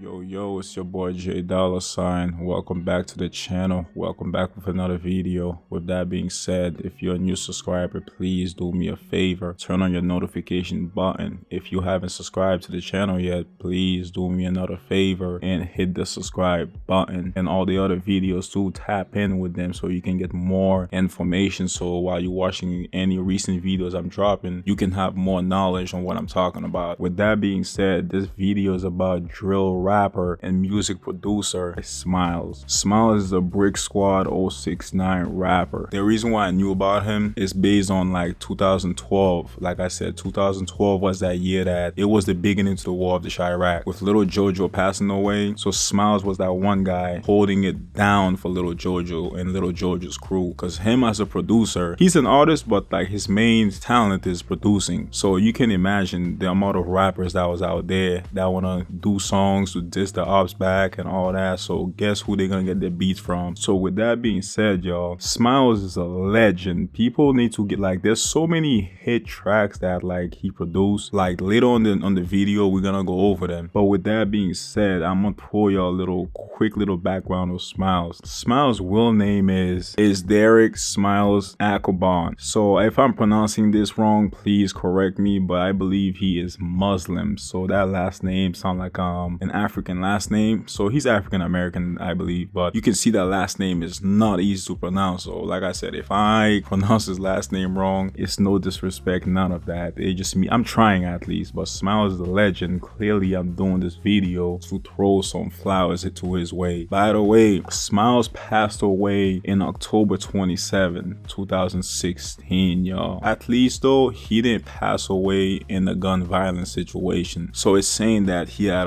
Yo, it's your boy J Dollar Sign. Welcome back to the channel. Welcome back with another video. With that being said, if you're a new subscriber, please do me a favor. Turn on your notification button. If you haven't subscribed to the channel yet, please do me another favor and hit the subscribe button. And all the other videos too, tap in with them so you can get more information. So while you're watching any recent videos I'm dropping, you can have more knowledge on what I'm talking about. With that being said, this video is about drill rapper and music producer Smylez. Smylez is a Brick Squad 069 rapper. The reason why I knew about him is based on like 2012. Like I said, 2012 was that year that it was the beginning to the war of the Chiraq, with Little Jojo passing away. So Smylez was that one guy holding it down for Little Jojo and Little Jojo's crew. Cause him as a producer, he's an artist, but like his main talent is producing. So you can imagine the amount of rappers that was out there that wanna do songs to diss the ops back and all that. So guess who they're gonna get their beats from? So with that being said, y'all, Smylez is a legend. People need to get, like, there's so many hit tracks that like he produced. Like later on the video we're gonna go over them. But with that being said, I'm gonna pull y'all a quick little background of Smylez. Smylez' real name is Derek Smylez Akobon. So if I'm pronouncing this wrong, please correct me, but I believe he is Muslim. So that last name sounds like an African last name. So he's African American, I believe, but you can see that last name is not easy to pronounce. So like I said, if I pronounce his last name wrong, it's no disrespect, none of that. It just me, I'm trying at least. But Smylez is a legend. Clearly I'm doing this video to throw some flowers to his way. By the way, Smylez passed away in October 27, 2016, y'all. At least though, he didn't pass away in a gun violence situation. So it's saying that he had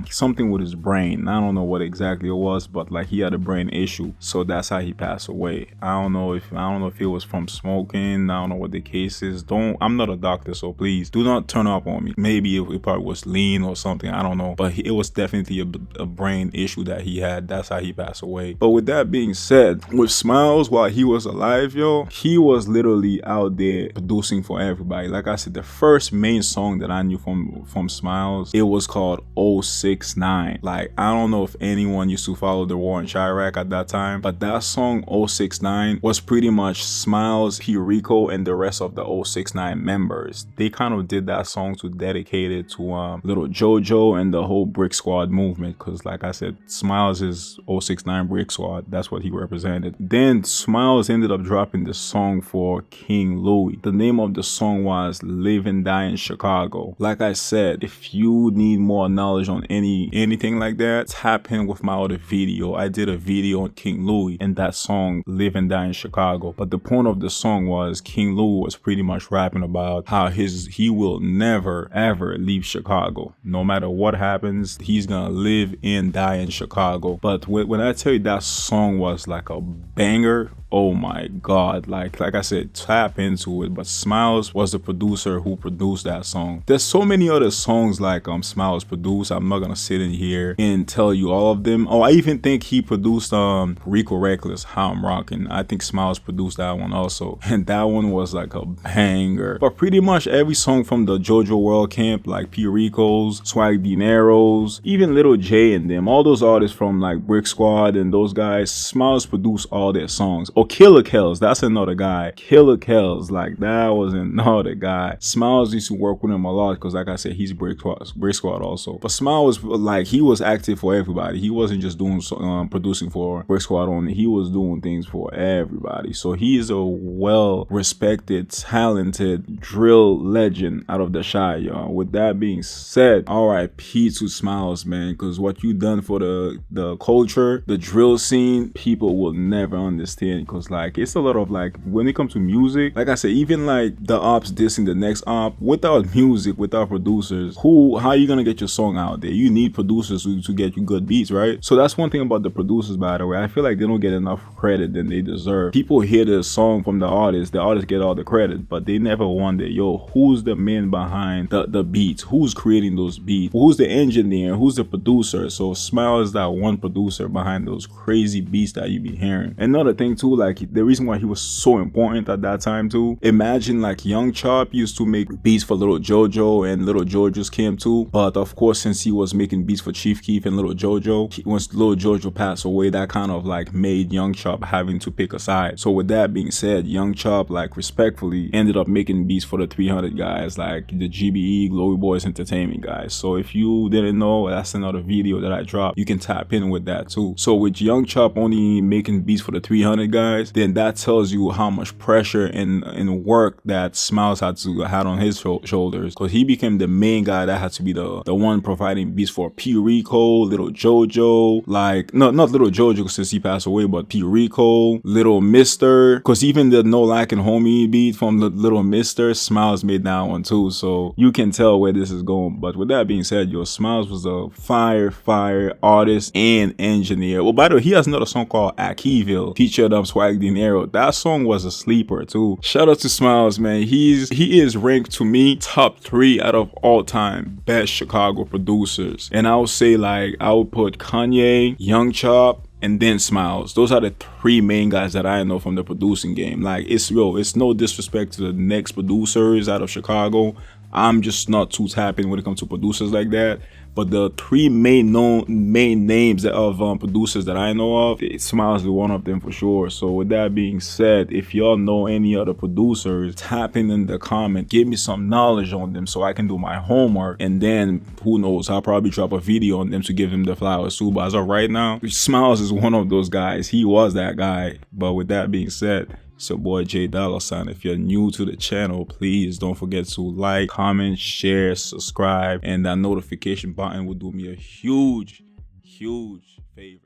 something with his brain. I don't know what exactly it was, but like he had a brain issue. So that's how he passed away. I don't know if it was from smoking. I don't know what the case is. I'm not a doctor, so please do not turn up on me. Maybe it probably was lean or something. I don't know. But it was definitely a brain issue that he had. That's how he passed away. But with that being said, with Smylez, while he was alive, yo, he was literally out there producing for everybody. Like I said, the first main song that I knew from Smylez, it was called 069. Like, I don't know if anyone used to follow the war in Chiraq at that time, but that song 069 was pretty much Smylez, Chiraq, and the rest of the 069 members. They kind of did that song to dedicate it to Little Jojo and the whole Brick Squad movement, because like I said, Smylez is 069 Brick Squad. That's what he represented. Then Smylez ended up dropping the song for King Louis. The name of the song was Live and Die in Chicago. Like I said, if you need more knowledge on anything like that, tap in with my other video. I did a video on King Louis and that song Live and Die in Chicago. But the point of the song was King Louis was pretty much rapping about how he will never ever leave Chicago. No matter what happens, he's gonna live and die in Chicago. But when I tell you that song was like a banger, oh my god, like I said, tap into it. But Smylez was the producer who produced that song. There's so many other songs like Smylez produced. I'm not gonna sit in here and tell you all of them. Oh, I even think he produced Rico Reckless, How I'm Rocking. I think Smylez produced that one also, and that one was like a banger. But pretty much every song from the JoJo World Camp, like P. Rico's, Swag Dineros, even Little J and them, all those artists from like Brick Squad and those guys, Smylez produced all their songs. Oh, Killer Kells, that's another guy. Killer Kells, like that was another guy. Smylez used to work with him a lot because like I said, he's Brick Squad also. But Smylez, like, he was active for everybody. He wasn't just doing producing for Brick Squad only. He was doing things for everybody. So he is a well-respected, talented drill legend out of the Chi, y'all. With that being said, R.I.P. to Smylez, man, because what you done for the culture, the drill scene, people will never understand. Because like it's a lot of, like, when it comes to music, like I said, even like the ops dissing the next op, without music, without producers, how are you gonna get your song out there? You need producers to get you good beats, right? So that's one thing about the producers, by the way. I feel like they don't get enough credit than they deserve. People hear the song from the artist get all the credit, but they never wonder, yo, who's the man behind the beats? Who's creating those beats? Who's the engineer? Who's the producer? So Smylez is that one producer behind those crazy beats that you be hearing. Another thing too, like the reason why he was so important at that time too. Imagine like Young Chop used to make beats for Little Jojo, and Little Jojo just came too. But of course, since he was making beats for Chief Keef and Little Jojo, once Little Jojo passed away, that kind of like made Young Chop having to pick a side. So with that being said, Young Chop like respectfully ended up making beats for the 300 guys, like the GBE Glory Boys Entertainment guys. So if you didn't know, that's another video that I dropped. You can tap in with that too. So with Young Chop only making beats for the 300 guys, then that tells you how much pressure and work that Smylez had on his shoulders, because he became the main guy that had to be the one providing beats for P Rico, Little Jojo, like not Little Jojo since he passed away, but P Rico, Little Mister, because even the No Lacking Homie beat from Little Mister, Smylez made that one too. So you can tell where this is going. But with that being said, yo, Smylez was a fire artist and engineer. Well, by the way, he has another song called Akiville featured Swag Dinero. That song was a sleeper too. Shout out to Smylez, man. He is ranked to me top 3 out of all time best Chicago producers. And I would say like I would put Kanye, Young Chop, and then Smylez. Those are the 3 main guys that I know from the producing game. Like it's no disrespect to the next producers out of Chicago. I'm just not too tapping when it comes to producers like that. But the 3 main names of producers that I know of, Smylez is one of them for sure. So with that being said, if y'all know any other producers, tap in the comment, give me some knowledge on them so I can do my homework, and then who knows, I'll probably drop a video on them to give them the flowers too. But as of right now, Smylez is one of those guys. He was that guy. But with that being said, it's your boy J $. If you're new to the channel, please don't forget to like, comment, share, subscribe, and that notification button will do me a huge favor.